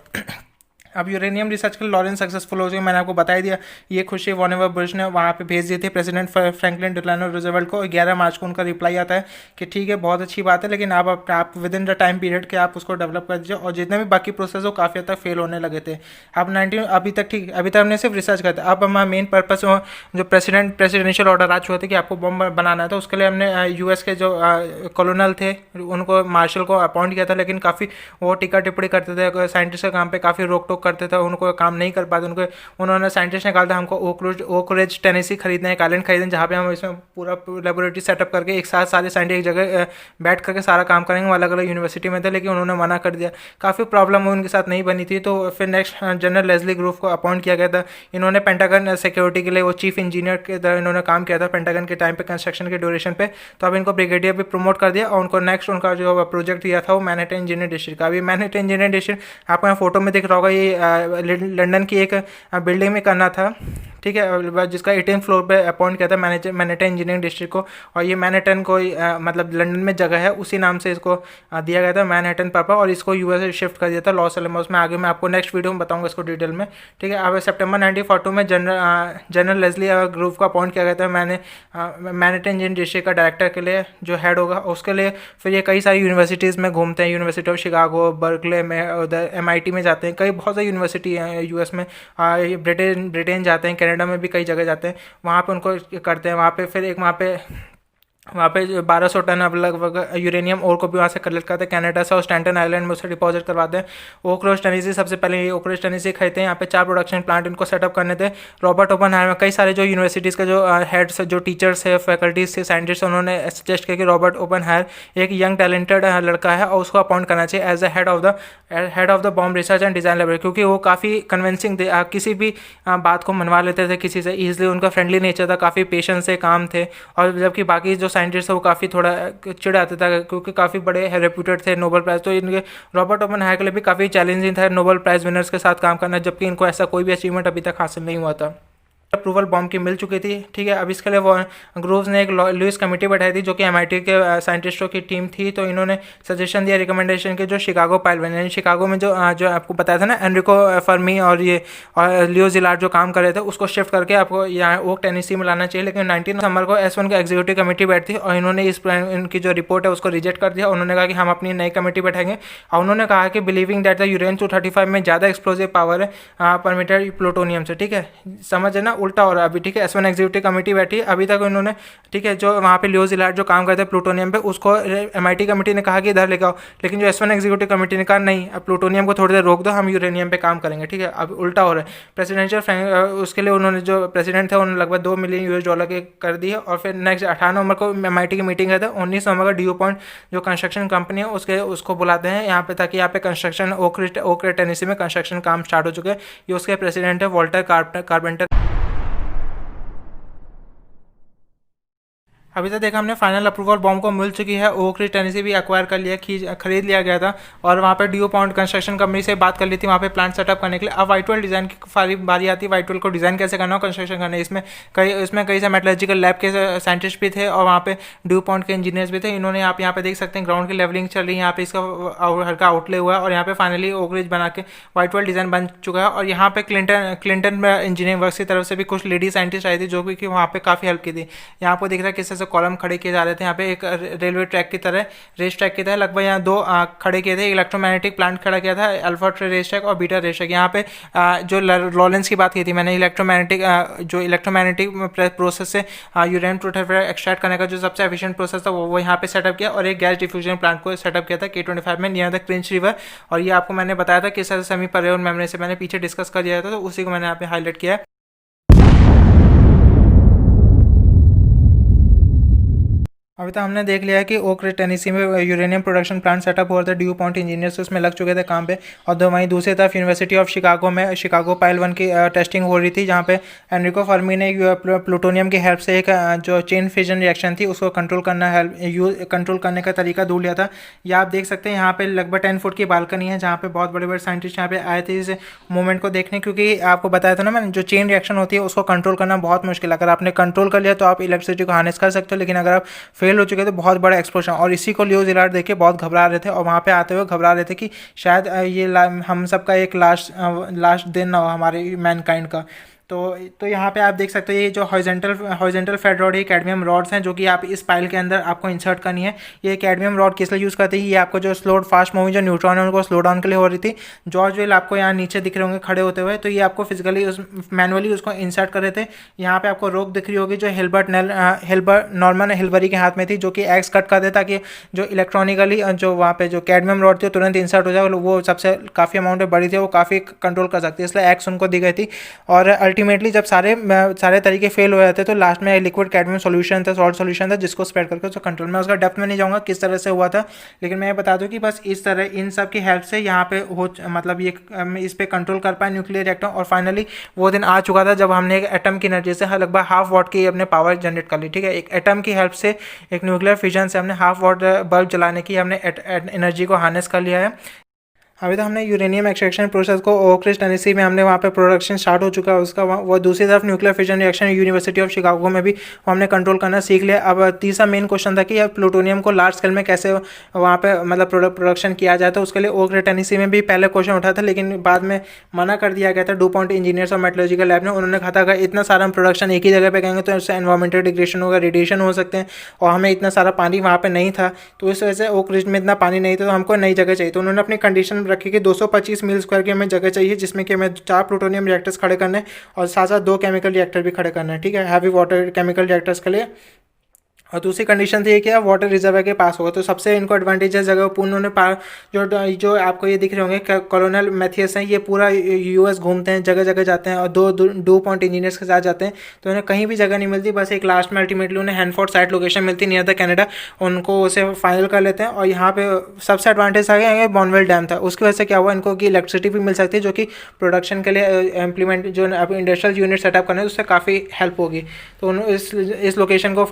S1: अब यूरेनियम रिसर्च के लिए लॉरेंस सक्सेसफुल हो चुके, मैंने आपको बता ही दिया। ये खुशी वॉनेवर बुश ने वहाँ पे भेज दी थी प्रेसिडेंट फ्रैंकलिन डिलानो रूजवेल्ट को। 11 मार्च को उनका रिप्लाई आता है कि ठीक है, बहुत अच्छी बात है, लेकिन आप with in the time period के आप उसको डेवलप कर दीजिए। और जितने भी बाकी प्रोसेस हो काफ़ी हद तक फेल होने लगे थे। अब अभी तक हमने सिर्फ रिसर्च करते। अब हमारा मेन पर्पस जो प्रेसिडेंशियल ऑर्डर आ चुका था कि आपको बॉम्ब बनाना है, तो उसके लिए हमने यूएस के जो कॉलोनल थे उनको मार्शल को अपॉइंट किया था, लेकिन काफ़ी वो टिक्का टिप्पणी करते थे, साइंटिस्ट के काम पे काफ़ी रोक टोक करते थे, उनको काम नहीं कर पाते। उन्होंने साइंटिस्ट ने कहा था हमको ओक रिज टेनेसी खरीदना है, एक आइलैंड खरीदना जहाँ पे हम इसमें पूरा लेबोरेटरी सेटअप करके एक साथ सारे साइंटिस्ट एक जगह बैठ करके सारा काम करेंगे। अलग अलग यूनिवर्सिटी में थे, लेकिन उन्होंने मना कर दिया। काफ़ी प्रॉब्लम हुई, उनके साथ नहीं बनी थी। तो फिर नेक्स्ट जनरल लेस्ली ग्रूफ को अपॉइंट किया गया था। इन्होंने पेंटागन सिक्योरिटी के लिए वो चीफ इंजीनियर के तरह इन्होंने काम किया था पेंटागन के टाइम पे, कंस्ट्रक्शन के ड्यूरेशन पे। तो अब इनको ब्रिगेडियर भी प्रमोट कर दिया और उनको नेक्स्ट उनका जो प्रोजेक्ट दिया था वो मैनहट्टन इंजीनियरिंग डिस्ट्रिक्ट का। अभी मैनहट्टन इंजीनियरिंग डिस्ट्रिक्ट आपको यहाँ फोटो में दिख रहा होगा, ये लंदन की एक बिल्डिंग में करना था। ठीक है, जिसका 18th फ्लोर पे अपॉइंट किया था मैनहट्टन इंजीनियरिंग डिस्ट्रिक्ट को। और ये मैनहट्टन को मतलब लंदन में जगह है, उसी नाम से इसको दिया गया था मैनहट्टन पापा, और इसको यूएस से शिफ्ट कर दिया था लॉस एलमोस में। आगे मैं आपको नेक्स्ट वीडियो में बताऊंगा इसको डिटेल में। ठीक है, अब सितंबर 1942 में जनरल लेस्ली ग्रूफ को अपॉइंट किया गया था मैनहट्टन इंजीनियरिंग डिस्ट्रिक्ट का डायरेक्टर के लिए, जो हेड होगा उसके लिए। फिर ये कई सारी यूनिवर्सिटीज़ में घूमते हैं, यूनिवर्सिटी ऑफ शिकागो, बर्कले में, उधर MIT में जाते हैं, कई बहुत सारी यूनिवर्सिटी हैं यूएस में। ब्रिटेन जाते हैं, कनाडा में भी कई जगह जाते हैं, वहाँ पे उनको करते हैं। वहाँ पे फिर एक वहाँ पे 1200 टन अब लगभग यूरेनियम और को भी वहाँ से कलेक्ट करते हैं कनाडा से और स्टैंटन आइलैंड में उसे डिपॉजिट करवाते हैं। ओक रिज टेनेसी सबसे पहले ये ओक रिज टेनेसी खरीदते हैं। यहाँ पे 4 प्रोडक्शन प्लांट इनको सेटअप करने थे। रॉबर्ट ओपनहाइमर, कई सारे जो यूनिवर्सिटीज़ के जो हेड्स, जो टीचर्स है, फैकल्टीज से, साइंटिस्ट, उन्होंने सजेस्ट किया कि रॉबर्ट ओपनहाइमर एक यंग टैलेंटेड लड़का है और उसको अपॉइंट करना चाहिए as the head of the bomb research and design laboratory, क्योंकि वो काफ़ी कन्विंसिंग थे, किसी भी बात को मनवा लेते थे किसी से ईजिली, उनका फ्रेंडली नेचर था, काफ़ी पेशेंस से काम थे। और जबकि बाकी जो साइंटिस्ट है वो काफ़ी थोड़ा चिढ़ आता था क्योंकि काफ़ी बड़े रेप्यूटेड थे, नोबेल प्राइज़। तो इनके रॉबर्ट ओपनहाइमर के लिए भी काफ़ी चैलेंजिंग था नोबेल प्राइज़ विनर्स के साथ काम करना, जबकि इनको ऐसा कोई भी अचीवमेंट अभी तक हासिल नहीं हुआ था। अप्रूवल बॉम्ब की मिल चुकी थी। ठीक है, अब इसके लिए वो ग्रूव्स ने एक लुइस कमेटी बैठाई थी जो कि MIT के साइंटिस्टों की टीम थी। तो इन्होंने सजेशन दिया, रिकमेंडेशन के जो शिकागो पाइल बने, यानी शिकागो में जो आपको बताया था ना एनरिको फर्मी और लियो जिलार्ड जो काम कर रहे थे, उसको शिफ्ट करके आपको यहाँ ओक टेनेसी में लाना चाहिए। लेकिन 19 दिसंबर को S1 का एग्जीक्यूटिव कमेटी बैठी और इन्होंने इनकी जो रिपोर्ट है उसको रिजेक्ट कर दिया। उन्होंने कहा कि हम अपनी नई कमेटी बैठाएंगे और उन्होंने कहा कि बिलीविंग दैट द यूरेनियम 235 में ज़्यादा एक्सप्लोजिव पावर है परमिटेड प्लूटोनियम से। ठीक है, समझ है ना, उल्टा हो रहा है अभी। ठीक है, S1 एग्जीक्यूटिव कमेटी बैठी अभी तक उन्होंने, ठीक है, जो वहाँ पे लियो जिलार्ड जो काम करते हैं प्लूटोनियम पे, उसको MIT कमेटी ने कहा कि इधर लेके आओ, लेकिन जो S1 एग्जीक्यूटिव कमेटी ने कहा नहीं, अब प्लूटोनियम को थोड़ी देर रोक दो, हम यूरेनियम पे काम करेंगे। ठीक है, अब उल्टा हो रहा है। प्रेसिडेंशियल उसके लिए उन्होंने जो प्रेसिडेंट थे उन्होंने लगभग $2 मिलियन के कर दिए। और फिर नेक्स्ट 18 नवंबर को MIT की मीटिंग है, 19 नवंबर का ड्यू पॉइंट जो कंस्ट्रक्शन कंपनी है उसको बुलाते हैं यहाँ पे, ताकि यहाँ पे कंस्ट्रक्शन ओक रिज टेनेसी में कंस्ट्रक्शन काम स्टार्ट हो चुके हैं। ये उसके प्रेसिडेंट है वॉल्टर कारपेंटर। अभी तक देखा हमने फाइनल अप्रूवल बॉम्ब को मिल चुकी है। ओक रिज टेनेसी भी एक्वायर कर लिया, खरीद लिया गया था और वहाँ पे ड्यू पॉइंट कंस्ट्रक्शन कंपनी से बात कर ली थी वहाँ पे प्लांट सेटअप करने के लिए। अब वाइट वेल डिज़ाइन की सारी बारी आती है, वाइट वेल को डिज़ाइन कैसे करना हो, कंस्ट्रक्शन करना है। इसमें कई से मेटलर्जिकल लैब के साइंटिस्ट भी थे और वहाँ पे ड्यू पॉइंट के इंजीनियर्स भी थे। इन्होंने आप यहाँ पे देख सकते हैं ग्राउंड की लेवलिंग चल रही है, यहाँ पे इसका हल्का आउटले हुआ है और यहाँ पे फाइनली ओक रिज बना के वाइट वेल डिज़ाइन बन चुका है। और यहाँ पे क्लिंटन इंजीनियरिंग वर्क की तरफ से भी कुछ लेडी साइंटिस्ट आई थी जो कि वहाँ पे काफ़ी हेल्प की थी। यहाँ आपको दिख रहा है किस तरह से कॉलम खड़े किए जा रहे थे। यहाँ पे एक रेलवे ट्रैक की तरह, रेस ट्रैक की तरह लगभग यहाँ दो खड़े किए थे। इलेक्ट्रोमैग्नेटिक प्लांट खड़ा किया था, अल्फा रेस ट्रैक और बीटा रेस ट्रैक। यहाँ पे जो लॉरेंस की बात की थी मैंने, इलेक्ट्रोमैग्नेटिक प्रोसेस से यूरेनियम प्लूटोनियम एक्सट्रैक्ट करने का जो सबसे एफिशिएंट प्रोसेस था वो यहाँ पे सेटअप किया और एक गैस डिफ्यूजन प्लांट को सेटअप किया था K25 में नियर द क्रिंच रिवर। और ये आपको मैंने बताया था किस तरह से सेमी पर्यावरण मेमोरी से मैंने पीछे डिस्कस कर दिया था, तो उसी को मैंने यहाँ पे हाईलाइट किया है। अभी तक हमने देख लिया है कि ओक रिज टेनेसी में यूरेनियम प्रोडक्शन प्लांट सेटअप हुआ था, ड्यू पॉइंट इंजीनियर्स उसमें लग चुके थे काम पे। और वहीं दूसरी तरफ यूनिवर्सिटी ऑफ शिकागो में शिकागो पाइल 1 की टेस्टिंग हो रही थी, जहाँ पे एनरिको फर्मी ने प्लूटोनियम की हेल्प से एक जो चेन फिजन रिएक्शन थी उसको कंट्रोल करने का तरीका ढूंढ लिया था। ये आप देख सकते हैं यहाँ पे लगभग 10 फुट की बालकनी है जहाँ पे बहुत बड़े बड़े साइंटिस्ट यहाँ पे आए थे इस मूवमेंट को देखने, क्योंकि आपको बताया था ना मैंने, जो चेन रिएक्शन होती है उसको कंट्रोल करना बहुत मुश्किल है। अगर आपने कंट्रोल कर लिया तो आप इलेक्ट्रिसिटी को हार्नेस कर सकते हो, लेकिन अगर आप फेल हो चुके तो बहुत बड़ा एक्सप्लोजन। और इसी को लियो ज़िलार्ड देख के बहुत घबरा रहे थे और वहाँ पे आते हुए घबरा रहे थे कि शायद ये हम सब का एक लास्ट दिन ना हो हमारे मैनकाइंड का। तो यहाँ पे आप देख सकते हो ये जो हॉरिजॉन्टल फेड रॉड, ये कैडमियम रॉड्स हैं जो कि आप इस पाइल के अंदर आपको इंसर्ट करनी है। ये कैडमियम रॉड किस लिए यूज़ करते हैं, ये आपको जो फास्ट मूविंग जो न्यूट्रॉन है उनको स्लो डाउन के लिए हो रही थी। जॉर्ज वेल आपको यहाँ नीचे दिख रहे होंगे खड़े होते हुए, तो ये आपको फिजिकली मैनुअली उसको इंसर्ट कर रहे थे। यहाँ पे आपको रोक दिख रही होगी जो नॉर्मन हिल्बरी के हाथ में थी, जो कि एक्स कट कर दे ताकि जो इलेक्ट्रॉनिकली जो वहाँ पे जो कैडमियम रॉड थी तुरंत इंसर्ट हो जाए। वो सबसे काफ़ी अमाउंट में बड़ी थी, वो काफ़ी कंट्रोल कर सकती है, इसलिए एक्स उनको दी गई थी। और अल्टीमेटली जब सारे तरीके फेल हो जाते तो लास्ट में लिक्विड कैडमियम सॉल्यूशन था, सॉल्ट सॉल्यूशन था, जिसको स्प्रेड करके उसको कंट्रोल में, उसका डेप्थ में नहीं जाऊंगा किस तरह से हुआ था, लेकिन मैं ये बता दूं कि बस इस तरह इन सब की हेल्प से यहाँ पे मतलब ये इस पे कंट्रोल कर पाए न्यूक्लियर रिएक्टर। और फाइनली वो दिन आ चुका था जब हमने एक एटम की एनर्जी से लगभग हाफ वॉट की अपने पावर जनरेट कर ली। ठीक है, एक एटम की हेल्प से, एक न्यूक्लियर फिजन से हमने हाफ वॉट बल्ब जलाने की हमने एनर्जी को हार्नेस कर लिया है। अभी तो हमने यूरेनियम एक्सट्रैक्शन प्रोसेस को ओक रिज टेनेसी में हमने वहाँ पे प्रोडक्शन स्टार्ट हो चुका है उसका। वो दूसरी तरफ nuclear fission reaction university of Chicago में भी वो हमने कंट्रोल करना सीख लिया। अब तीसरा मेन क्वेश्चन था कि अब प्लूटोनियम को लार्ज स्केल में कैसे वहाँ पे मतलब प्रोडक्शन किया जाए, तो उसके लिए ओक रिज टेनेसी में भी पहले क्वेश्चन उठा था, लेकिन बाद में मना कर दिया गया था ड्यू पॉइंट इंजीनियर्स और मेटलर्जिकल लैब ने। उन्होंने कहा था अगर इतना सारा हम प्रोडक्शन एक ही जगह पर करेंगे तो इससे एनवायरमेंटल डिग्रेडेशन होगा, रेडिएशन हो सकते हैं, और हमें इतना सारा पानी वहाँ पर नहीं था, तो इस वजह से ओक रिज में इतना पानी नहीं था, तो हमको नई जगह चाहिए। तो उन्होंने अपनी कंडीशन रखी कि 225 मील स्क्वायर की हमें जगह चाहिए, जिसमें कि हमें 4 प्लूटोनियम रिएक्टर्स खड़े करने और साथ साथ 2 केमिकल रिएक्टर भी खड़े करने हैं। ठीक है, हैवी वाटर केमिकल रिएक्टर्स के लिए। और दूसरी कंडीशन थी कि वाटर रिजर्वर के पास होगा, तो सबसे इनको एडवांटेजेस जगह उन्होंने जो आपको ये दिख रहे होंगे कॉलोनल मैथियस हैं, ये पूरा यूएस घूमते हैं, जगह जगह जाते हैं और ड्यू पॉइंट इंजीनियर्स के साथ जाते हैं, तो उन्हें कहीं भी जगह नहीं मिलती, बस एक लास्ट में अल्टीमेटली उन्हें हैनफोर्ड साइट लोकेशन मिलती नियर द कनाडा, उनको उसे फाइनल कर लेते हैं। और यहाँ पे सबसे एडवांटेज आ गया बॉनवेल डैम था, उसकी वजह से क्या हुआ इनको कि इलेक्ट्रिसिटी भी मिल सकती है, जो कि प्रोडक्शन के लिए इम्प्लीमेंट जो इंडस्ट्रियल यूनिट सेटअप करने उससे काफ़ी हेल्प होगी। तो इस लोकेशन को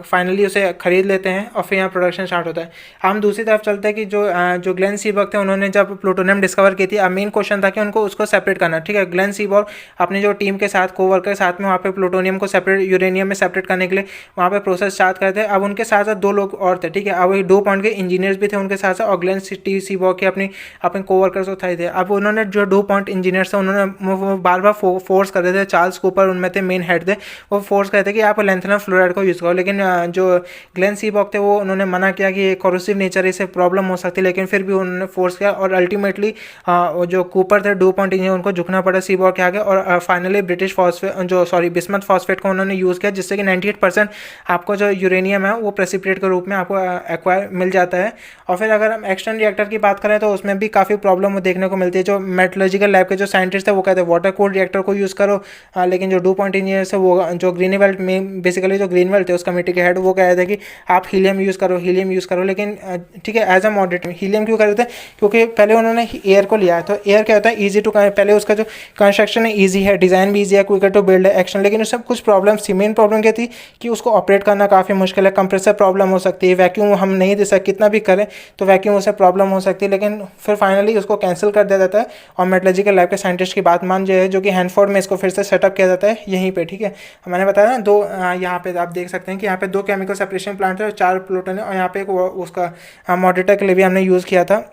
S1: फाइनली उसे खरीद लेते हैं और फिर यहाँ प्रोडक्शन स्टार्ट होता है। हम दूसरी तरफ चलते हैं कि जो ग्लेन सीबर्ग थे, उन्होंने जब प्लूटोनियम डिस्कवर की थी, अब मेन क्वेश्चन था कि उनको उसको सेपरेट करना। ठीक है, ग्लेन सीबर्ग अपनी जो टीम के साथ कोवर्कर के साथ में वहाँ पे प्लूटोनियम को सेपरेट यूरेनियम में सेपरेट करने के लिए वहाँ पे प्रोसेस स्टार्ट करते हैं। अब उनके साथ साथ 2 लोग और थे। ठीक है, अब ड्यू पॉइंट के इंजीनियर्स भी थे उनके साथ साथ, और ग्लेन सीबर्ग के अपने कोवर्कर्स को थे। अब उन्होंने जो ड्यू पॉइंट इंजीनियर्स थे उन्होंने बार बार फोर्स कर रहे थे, चार्ल्स कूपर उनमें थे, मेन हेड थे, वो फोर्स करते थे कि आप लैंथेनम फ्लोराइड को यूज़ करो, लेकिन जो ग्लेन सीबर्ग थे वो उन्होंने मना किया कि ये कोरोसिव नेचर इससे प्रॉब्लम हो सकती है, लेकिन फिर भी उन्होंने फोर्स किया और अल्टीमेटली जो कूपर थे ड्यू पॉइंट इंजीनियर उनको झुकना पड़ा सीबर्ग के आगे, और फाइनली बिस्मथ फॉस्फेट को उन्होंने यूज़ किया, जिससे कि 98% आपको जो यूरेनियम है वो प्रेसिपिटेट के रूप में आपको एक्वायर मिल जाता है। और फिर अगर हम एक्सटर्नल रिएक्टर की बात करें तो उसमें भी काफ़ी प्रॉब्लम देखने को मिलती है। जो मेटलर्जिकल लैब के जो साइंटिस्ट थे वो कहते हैं वाटर कूल्ड रिएक्टर को यूज़ करो, लेकिन जो ड्यू पॉइंट इंजीनियर है वो जो ग्रीनवेल्ट में बेसिकली जो ग्रीनवेल्ट थे उस कमेटी के के हेड, वो कह रहे थे कि आप हीलियम यूज़ करो, लेकिन ठीक है एज अ मॉडरेट हीलियम क्यों कर रहे थे, क्योंकि पहले उन्होंने एयर को लिया है, तो एयर क्या होता है ईजी टू, पहले उसका जो कंस्ट्रक्शन है ईजी है, डिज़ाइन भी ईजी है, क्विकर टू बिल्ड है, एक्शन, लेकिन उसमें कुछ प्रॉब्लम्स थी। मेन प्रॉब्लम क्या थी कि उसको ऑपरेट करना काफ़ी मुश्किल है, कंप्रेसर प्रॉब्लम हो सकती है, वैक्यूम हम नहीं दे सकते, कितना भी करें तो वैक्यूम उससे प्रॉब्लम हो सकती है, लेकिन फिर फाइनली उसको कैंसिल कर दिया जाता है और मेटलर्जिकल लैब के साइंटिस्ट की बात मान जो है, जो कि हैंडफोर्ड में इसको फिर से सेटअप किया जाता है यहीं पे, ठीक है। मैंने बताया ना दो, यहाँ पे आप देख सकते हैं कि यहाँ पे 2 केमिकल सेपरेशन प्लांट है, 4 प्लूटन है, और यहाँ पे एक उसका मॉडरेटर के लिए भी हमने यूज़ किया था,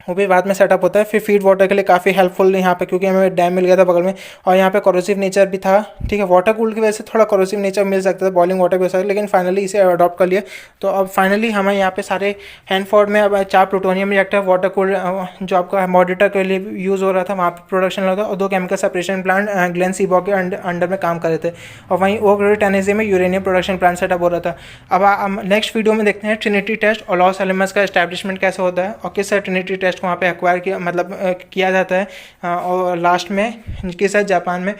S1: वो भी बाद में सेटअप होता है। फिर फीड वाटर के लिए काफ़ी हेल्पफुल यहाँ पे, क्योंकि हमें डैम मिल गया था बगल में, और यहाँ पे कोरोसिव नेचर भी था, ठीक है। वाटर कूल्ड की वजह से थोड़ा कोरोसिव नेचर मिल सकता था, बॉइलिंग वाटर भी हो सकता है, लेकिन फाइनली इसे अडॉप्ट कर लिया। तो अब फाइनली हमें यहाँ पे सारे हैंडफोर्ड में अब 4 प्लूटोनियम रिएक्टर वाटर कूल्ड जो आपका मॉडरेटर के लिए यूज़ हो रहा था वहाँ पर प्रोडक्शन हो रहा था, और 2 केमिकल सेपरेशन प्लांट ग्लेन सीबॉग के अंडर में काम कर रहे थे, और वहीं ओक रिवर टेनेसी में यूरेनियम प्रोडक्शन प्लांट सेटअप हो रहा था। अब नेक्स्ट वीडियो में देखते हैं ट्रिनिटी टेस्ट और लॉस एलिमेंट्स का एस्टैब्लिशमेंट कैसे होता है, और किस ट्रिनिटी टेस्ट को वहाँ पे एक्वायर किया जाता है, और लास्ट में किस जापान में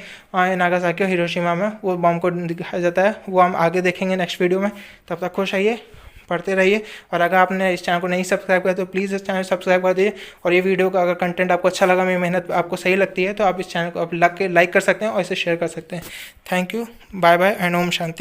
S1: नागासाकी और हिरोशिमा में वो बॉम्ब को दिखाया जाता है, वो हम आगे देखेंगे नेक्स्ट वीडियो में। तब तक खुश रहिए, पढ़ते रहिए, और अगर आपने इस चैनल को नहीं सब्सक्राइब किया तो प्लीज़ इस चैनल सब्सक्राइब कर दीजिए। और ये वीडियो का अगर कंटेंट आपको अच्छा लगा, मेरी मेहनत आपको सही लगती है, तो आप इस चैनल को आप लाइक कर सकते हैं और इसे शेयर कर सकते हैं। Thank you, bye bye and ओम शांति।